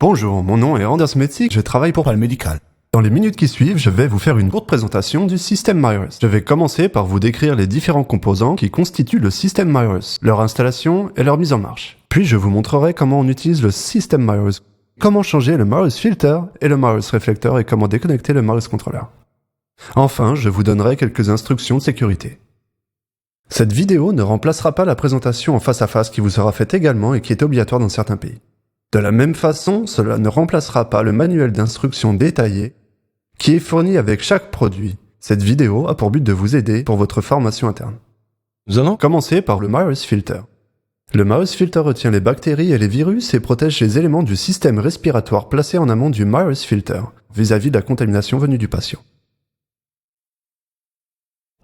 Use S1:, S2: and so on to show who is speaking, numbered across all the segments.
S1: Bonjour, mon nom est Anders Metzig, je travaille pour
S2: Palmédical.
S1: Dans les minutes qui suivent, je vais vous faire une courte présentation du système MyOS. Je vais commencer par vous décrire les différents composants qui constituent le système MyOS, leur installation et leur mise en marche. Puis je vous montrerai comment on utilise le système MyOS, comment changer le MyOS Filter et le MyOS Reflector et comment déconnecter le MyOS Controller. Enfin, je vous donnerai quelques instructions de sécurité. Cette vidéo ne remplacera pas la présentation en face à face qui vous sera faite également et qui est obligatoire dans certains pays. De la même façon, cela ne remplacera pas le manuel d'instructions détaillé qui est fourni avec chaque produit. Cette vidéo a pour but de vous aider pour votre formation interne. Nous allons commencer par le MyOS Filter. Le MyOS Filter retient les bactéries et les virus et protège les éléments du système respiratoire placés en amont du MyOS Filter vis-à-vis de la contamination venue du patient.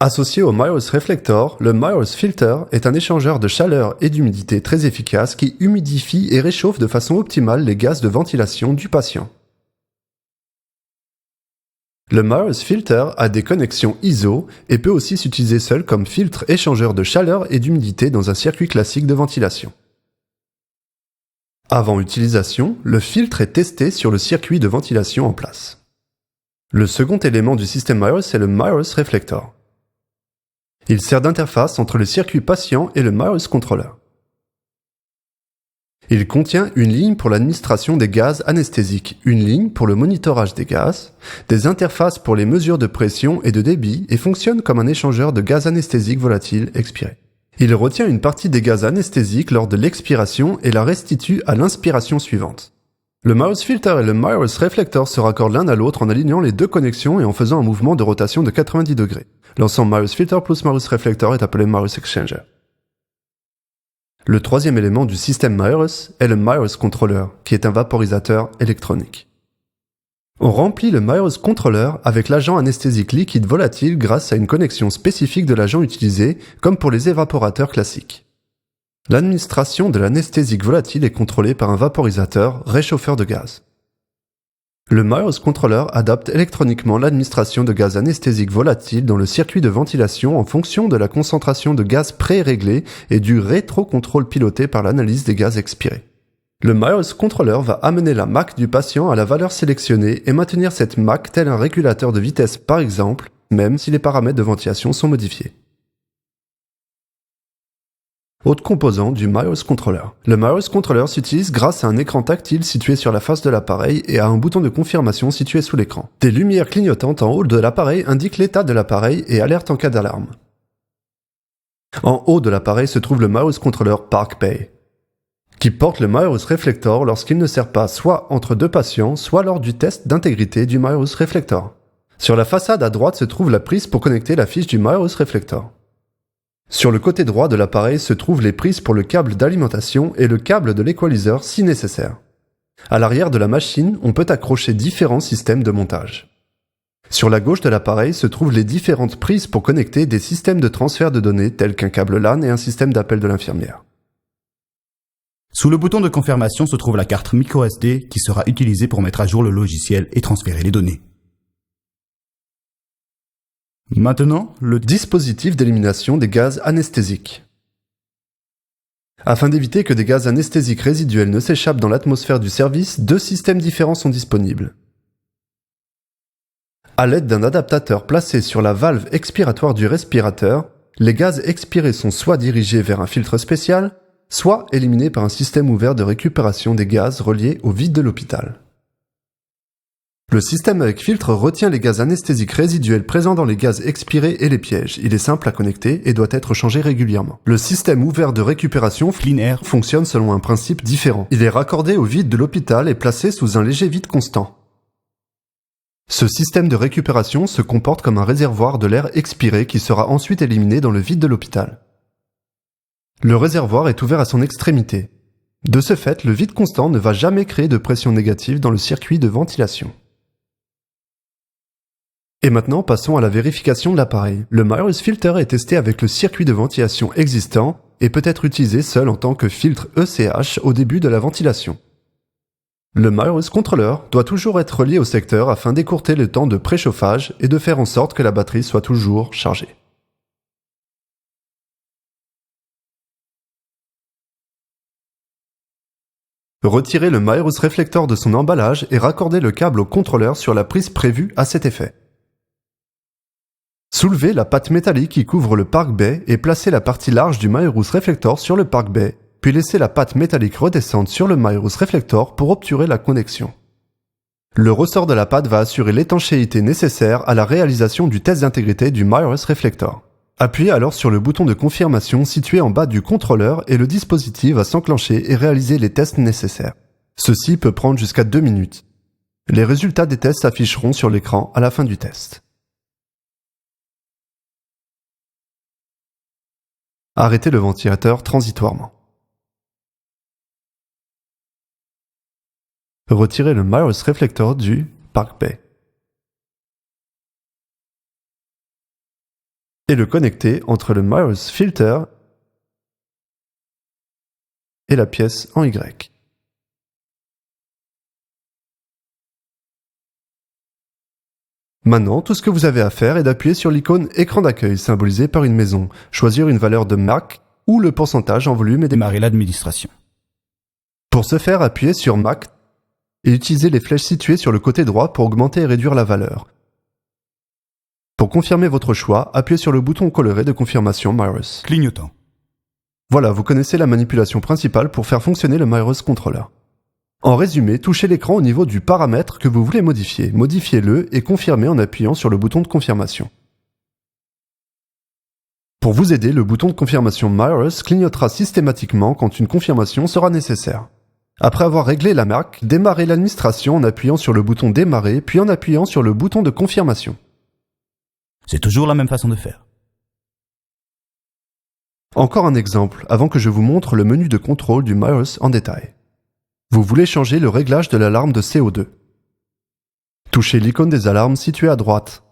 S1: Associé au MyOS Reflector, le MyOS Filter est un échangeur de chaleur et d'humidité très efficace qui humidifie et réchauffe de façon optimale les gaz de ventilation du patient. Le MyOS Filter a des connexions ISO et peut aussi s'utiliser seul comme filtre échangeur de chaleur et d'humidité dans un circuit classique de ventilation. Avant utilisation, le filtre est testé sur le circuit de ventilation en place. Le second élément du système MyOS est le MyOS Reflector. Il sert d'interface entre le circuit patient et le MyOS Controller. Il contient une ligne pour l'administration des gaz anesthésiques, une ligne pour le monitorage des gaz, des interfaces pour les mesures de pression et de débit et fonctionne comme un échangeur de gaz anesthésiques volatiles expirés. Il retient une partie des gaz anesthésiques lors de l'expiration et la restitue à l'inspiration suivante. Le MyOS Filter et le MyOS Reflector se raccordent l'un à l'autre en alignant les deux connexions et en faisant un mouvement de rotation de 90 degrés. L'ensemble MyOS Filter plus MyOS Reflector est appelé MyOS Exchanger. Le troisième élément du système MyOS est le MyOS Controller, qui est un vaporisateur électronique. On remplit le MyOS Controller avec l'agent anesthésique liquide volatile grâce à une connexion spécifique de l'agent utilisé, comme pour les évaporateurs classiques. L'administration de l'anesthésique volatile est contrôlée par un vaporisateur réchauffeur de gaz. Le MyOS Controller adapte électroniquement l'administration de gaz anesthésique volatile dans le circuit de ventilation en fonction de la concentration de gaz pré-réglée et du rétro-contrôle piloté par l'analyse des gaz expirés. Le MyOS Controller va amener la MAC du patient à la valeur sélectionnée et maintenir cette MAC tel un régulateur de vitesse par exemple, même si les paramètres de ventilation sont modifiés. Autre composant du MyOS Controller. Le MyOS Controller s'utilise grâce à un écran tactile situé sur la face de l'appareil et à un bouton de confirmation situé sous l'écran. Des lumières clignotantes en haut de l'appareil indiquent l'état de l'appareil et alertent en cas d'alarme. En haut de l'appareil se trouve le MyOS Controller ParkPay, qui porte le MyOS Reflector lorsqu'il ne sert pas soit entre deux patients, soit lors du test d'intégrité du MyOS Reflector. Sur la façade à droite se trouve la prise pour connecter la fiche du MyOS Reflector. Sur le côté droit de l'appareil se trouvent les prises pour le câble d'alimentation et le câble de l'équaliseur si nécessaire. À l'arrière de la machine, on peut accrocher différents systèmes de montage. Sur la gauche de l'appareil se trouvent les différentes prises pour connecter des systèmes de transfert de données tels qu'un câble LAN et un système d'appel de l'infirmière.
S2: Sous le bouton de confirmation se trouve la carte microSD qui sera utilisée pour mettre à jour le logiciel et transférer les données. Maintenant, le
S1: dispositif d'élimination des gaz anesthésiques. Afin d'éviter que des gaz anesthésiques résiduels ne s'échappent dans l'atmosphère du service, deux systèmes différents sont disponibles. À l'aide d'un adaptateur placé sur la valve expiratoire du respirateur, les gaz expirés sont soit dirigés vers un filtre spécial, soit éliminés par un système ouvert de récupération des gaz relié au vide de l'hôpital. Le système avec filtre retient les gaz anesthésiques résiduels présents dans les gaz expirés et les pièges. Il est simple à connecter et doit être changé régulièrement. Le système ouvert de récupération
S2: Clean Air
S1: fonctionne selon un principe différent. Il est raccordé au vide de l'hôpital et placé sous un léger vide constant. Ce système de récupération se comporte comme un réservoir de l'air expiré qui sera ensuite éliminé dans le vide de l'hôpital. Le réservoir est ouvert à son extrémité. De ce fait, le vide constant ne va jamais créer de pression négative dans le circuit de ventilation. Et maintenant, passons à la vérification de l'appareil. Le MyOS Filter est testé avec le circuit de ventilation existant et peut être utilisé seul en tant que filtre ECH au début de la ventilation. Le MyOS Controller doit toujours être relié au secteur afin d'écourter le temps de préchauffage et de faire en sorte que la batterie soit toujours chargée. Retirez le Maerus Reflector de son emballage et raccordez le câble au contrôleur sur la prise prévue à cet effet. Soulevez la patte métallique qui couvre le Park Bay et placez la partie large du Maerus Reflector sur le Park Bay, puis laissez la patte métallique redescendre sur le Maerus Reflector pour obturer la connexion. Le ressort de la patte va assurer l'étanchéité nécessaire à la réalisation du test d'intégrité du Maerus Reflector. Appuyez alors sur le bouton de confirmation situé en bas du contrôleur et le dispositif va s'enclencher et réaliser les tests nécessaires. Ceci peut prendre jusqu'à 2 minutes. Les résultats des tests s'afficheront sur l'écran à la fin du test. Arrêtez le ventilateur transitoirement. Retirez le Maerus Reflector du Park Bay. Et le connecter entre le Maerus Filter et la pièce en Y. Maintenant, tout ce que vous avez à faire est d'appuyer sur l'icône écran d'accueil symbolisé par une maison, choisir une valeur de Mac ou le pourcentage en volume et
S2: Démarrer l'administration.
S1: Pour ce faire, appuyez sur Mac et utilisez les flèches situées sur le côté droit pour augmenter et réduire la valeur. Pour confirmer votre choix, appuyez sur le bouton coloré de confirmation Maerus.
S2: Clignotant.
S1: Voilà, vous connaissez la manipulation principale pour faire fonctionner le Maerus Controller. En résumé, touchez l'écran au niveau du paramètre que vous voulez modifier. Modifiez-le et confirmez en appuyant sur le bouton de confirmation. Pour vous aider, le bouton de confirmation Maerus clignotera systématiquement quand une confirmation sera nécessaire. Après avoir réglé la marque, démarrez l'administration en appuyant sur le bouton Démarrer, puis en appuyant sur le bouton de confirmation.
S2: C'est toujours la même façon de faire.
S1: Encore un exemple, avant que je vous montre le menu de contrôle du Maerus en détail. Vous voulez changer le réglage de l'alarme de CO2. Touchez l'icône des alarmes située à droite.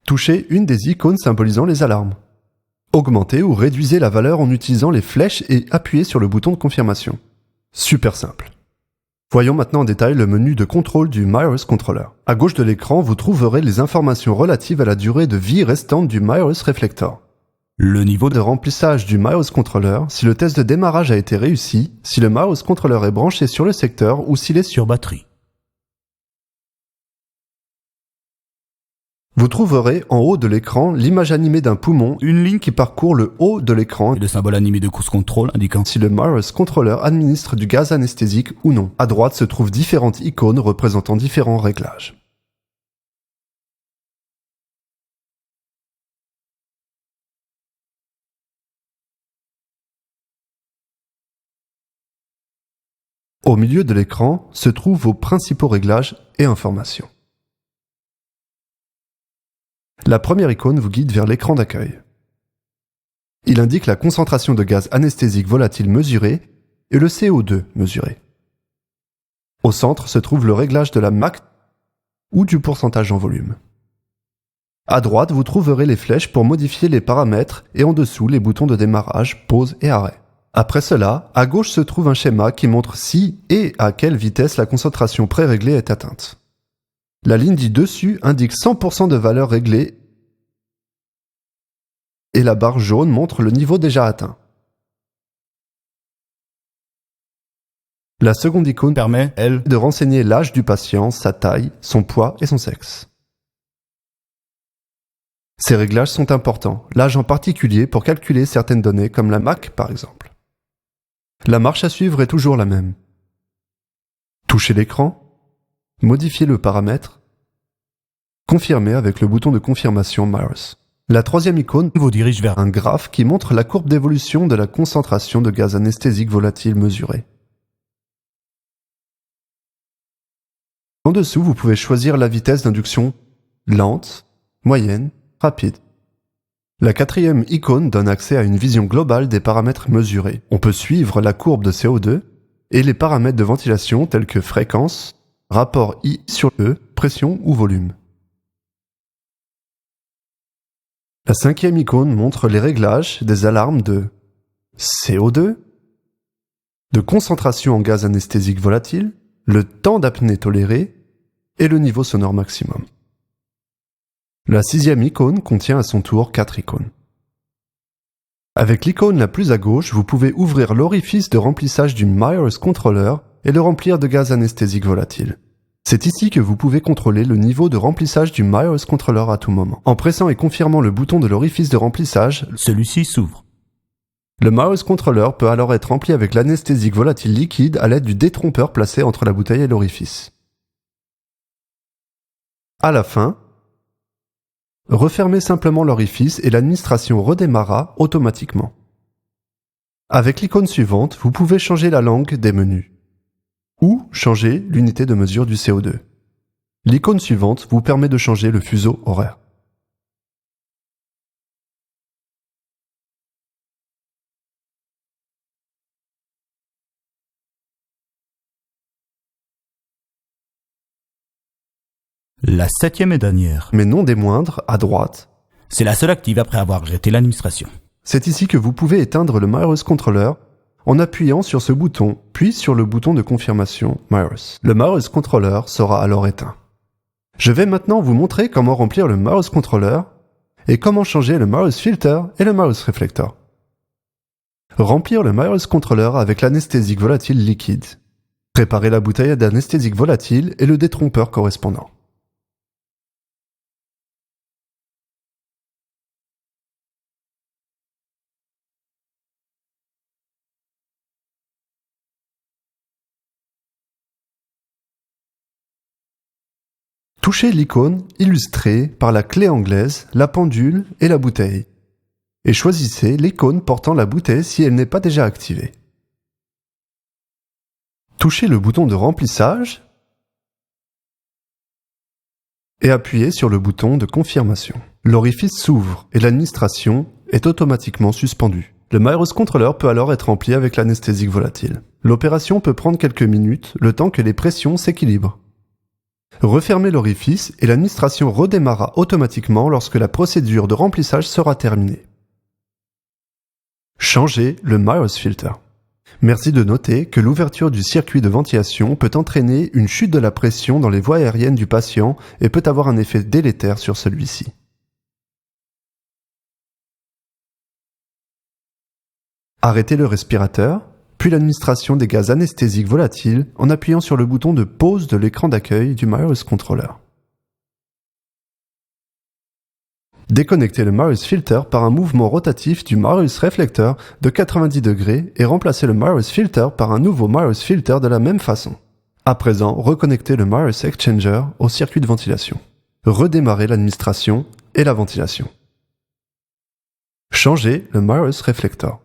S1: Touchez une des icônes symbolisant les alarmes. Augmentez ou réduisez la valeur en utilisant les flèches et appuyez sur le bouton de confirmation. Super simple. Voyons maintenant en détail le menu de contrôle du Maerus Controller. À gauche de l'écran, vous trouverez les informations relatives à la durée de vie restante du Maerus Reflector.
S2: Le niveau
S1: De remplissage du Maerus Controller, si le test de démarrage a été réussi, si le Maerus Controller est branché sur le secteur ou s'il est sur
S2: batterie.
S1: Vous trouverez en haut de l'écran l'image animée d'un poumon, une ligne qui parcourt le haut de l'écran
S2: Et le symbole animé de course contrôle indiquant
S1: si le Maerus Controller administre du gaz anesthésique ou non. À droite se trouvent différentes icônes représentant différents réglages. Au milieu de l'écran se trouvent vos principaux réglages et informations. La première icône vous guide vers l'écran d'accueil. Il indique la concentration de gaz anesthésique volatile mesurée et le CO2 mesuré. Au centre se trouve le réglage de la MAC ou du pourcentage en volume. À droite, vous trouverez les flèches pour modifier les paramètres et en dessous les boutons de démarrage, pause et arrêt. Après cela, à gauche se trouve un schéma qui montre si et à quelle vitesse la concentration préréglée est atteinte. La ligne du dessus indique 100% de valeur réglée et la barre jaune montre le niveau déjà atteint. La seconde icône
S2: permet, elle,
S1: de renseigner l'âge du patient, sa taille, son poids et son sexe. Ces réglages sont importants, l'âge en particulier pour calculer certaines données comme la MAC par exemple. La marche à suivre est toujours la même. Touchez l'écran, modifiez le paramètre, confirmez avec le bouton de confirmation Maerus. La troisième icône
S2: vous dirige vers
S1: un graphe qui montre la courbe d'évolution de la concentration de gaz anesthésique volatile mesurée. En dessous, vous pouvez choisir la vitesse d'induction lente, moyenne, rapide. La quatrième icône donne accès à une vision globale des paramètres mesurés. On peut suivre la courbe de CO2 et les paramètres de ventilation tels que fréquence, rapport I sur E, pression ou volume. La cinquième icône montre les réglages des alarmes de CO2, de concentration en gaz anesthésique volatile, le temps d'apnée toléré et le niveau sonore maximum. La sixième icône contient à son tour 4 icônes. Avec l'icône la plus à gauche, vous pouvez ouvrir l'orifice de remplissage du Maerus Controller et le remplir de gaz anesthésique volatile. C'est ici que vous pouvez contrôler le niveau de remplissage du Myers Controller à tout moment. En pressant et confirmant le bouton de l'orifice de remplissage,
S2: celui-ci s'ouvre.
S1: Le Myers Controller peut alors être rempli avec l'anesthésique volatile liquide à l'aide du détrompeur placé entre la bouteille et l'orifice. À la fin, refermez simplement l'orifice et l'administration redémarrera automatiquement. Avec l'icône suivante, vous pouvez changer la langue des menus ou changer l'unité de mesure du CO2. L'icône suivante vous permet de changer le fuseau horaire.
S2: La 7e et dernière.
S1: Mais non des moindres, à droite.
S2: C'est la seule active après avoir jeté l'administration.
S1: C'est ici que vous pouvez éteindre le Myers Controller en appuyant sur ce bouton, puis sur le bouton de confirmation Myers. Le Myers Controller sera alors éteint. Je vais maintenant vous montrer comment remplir le Myers Controller et comment changer le Myers Filter et le Myers Reflector. Remplir le Myers Controller avec l'anesthésique volatile liquide. Préparer la bouteille d'anesthésique volatile et le détrompeur correspondant. Touchez l'icône illustrée par la clé anglaise, la pendule et la bouteille. Et choisissez l'icône portant la bouteille si elle n'est pas déjà activée. Touchez le bouton de remplissage et appuyez sur le bouton de confirmation. L'orifice s'ouvre et l'administration est automatiquement suspendue. Le Myers Controller peut alors être rempli avec l'anesthésique volatile. L'opération peut prendre quelques minutes, le temps que les pressions s'équilibrent. Refermez l'orifice et l'administration redémarrera automatiquement lorsque la procédure de remplissage sera terminée. Changez le Myers Filter. Merci de noter que l'ouverture du circuit de ventilation peut entraîner une chute de la pression dans les voies aériennes du patient et peut avoir un effet délétère sur celui-ci. Arrêtez le respirateur, puis l'administration des gaz anesthésiques volatiles en appuyant sur le bouton de pause de l'écran d'accueil du Myers Controller. Déconnectez le Myers Filter par un mouvement rotatif du Myers Reflector de 90 degrés et remplacez le Myers Filter par un nouveau Myers Filter de la même façon. À présent, reconnectez le Myers Exchanger au circuit de ventilation. Redémarrez l'administration et la ventilation. Changez le Myers Reflector.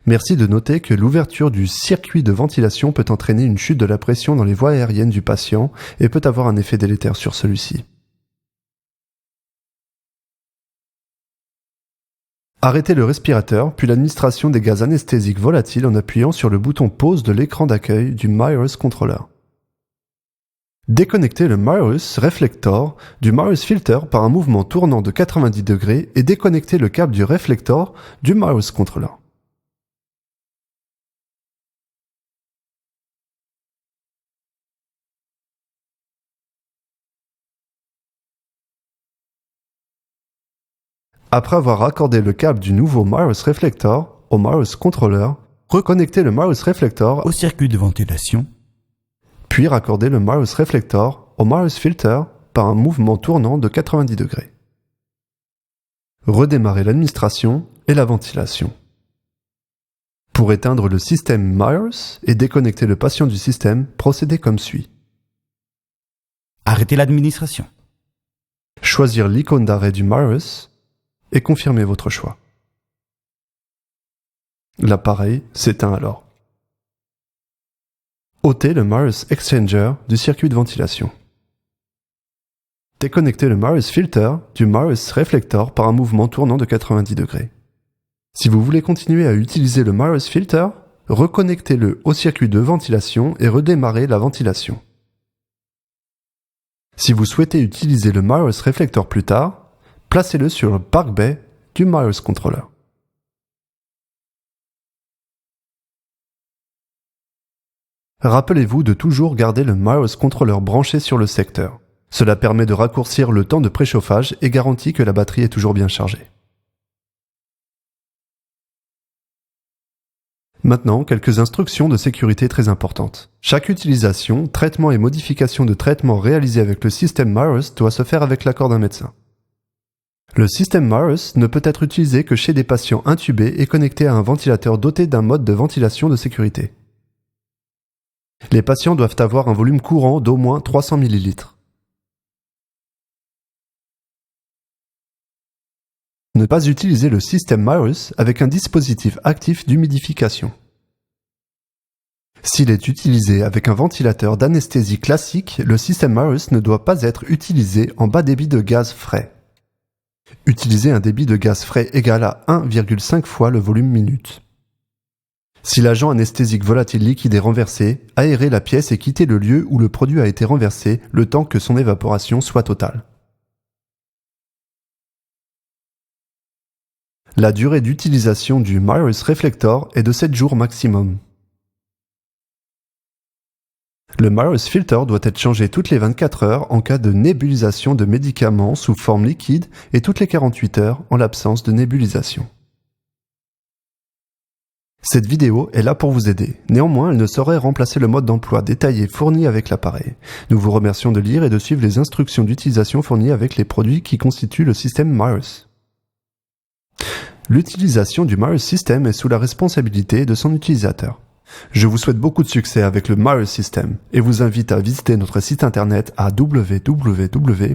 S1: Merci de noter que l'ouverture du circuit de ventilation peut entraîner une chute de la pression dans les voies aériennes du patient et peut avoir un effet délétère sur celui-ci. Arrêtez le respirateur, puis l'administration des gaz anesthésiques volatiles en appuyant sur le bouton pause de l'écran d'accueil du Myers Controller. Déconnectez le Myers Reflector du Myers Filter par un mouvement tournant de 90 degrés et déconnectez le câble du Reflector du Myers Controller. Après avoir raccordé le câble du nouveau Myers Reflector au Myers Controller, reconnectez le Myers Reflector
S2: au circuit de ventilation,
S1: puis raccordez le Myers Reflector au Myers Filter par un mouvement tournant de 90 degrés. Redémarrez l'administration et la ventilation. Pour éteindre le système Myers et déconnecter le patient du système, procédez comme suit.
S2: arrêtez l'administration.
S1: Choisir l'icône d'arrêt du Myers et confirmez votre choix. L'appareil s'éteint alors. Ôtez le Myers Exchanger du circuit de ventilation. Déconnectez le Myers Filter du Myers Reflector par un mouvement tournant de 90 degrés. Si vous voulez continuer à utiliser le Myers Filter, reconnectez-le au circuit de ventilation et redémarrez la ventilation. Si vous souhaitez utiliser le Myers Reflector plus tard, placez-le sur le Park Bay du Myers Controller. Rappelez-vous de toujours garder le Myers Controller branché sur le secteur. Cela permet de raccourcir le temps de préchauffage et garantit que la batterie est toujours bien chargée. Maintenant, quelques instructions de sécurité très importantes. Chaque utilisation, traitement et modification de traitement réalisé avec le système MARUS doit se faire avec l'accord d'un médecin. Le système MARUS ne peut être utilisé que chez des patients intubés et connectés à un ventilateur doté d'un mode de ventilation de sécurité. Les patients doivent avoir un volume courant d'au moins 300 ml. Ne pas utiliser le système MARUS avec un dispositif actif d'humidification. S'il est utilisé avec un ventilateur d'anesthésie classique, le système MARUS ne doit pas être utilisé en bas débit de gaz frais. Utilisez un débit de gaz frais égal à 1,5 fois le volume minute. Si l'agent anesthésique volatile liquide est renversé, aérez la pièce et quittez le lieu où le produit a été renversé le temps que son évaporation soit totale. La durée d'utilisation du MARUS Reflector est de 7 jours maximum. Le MARUS Filter doit être changé toutes les 24 heures en cas de nébulisation de médicaments sous forme liquide et toutes les 48 heures en l'absence de nébulisation. Cette vidéo est là pour vous aider. Néanmoins, elle ne saurait remplacer le mode d'emploi détaillé fourni avec l'appareil. Nous vous remercions de lire et de suivre les instructions d'utilisation fournies avec les produits qui constituent le système MARUS. L'utilisation du MARUS System est sous la responsabilité de son utilisateur. Je vous souhaite beaucoup de succès avec le MARUS System et vous invite à visiter notre site internet à www.pal.com.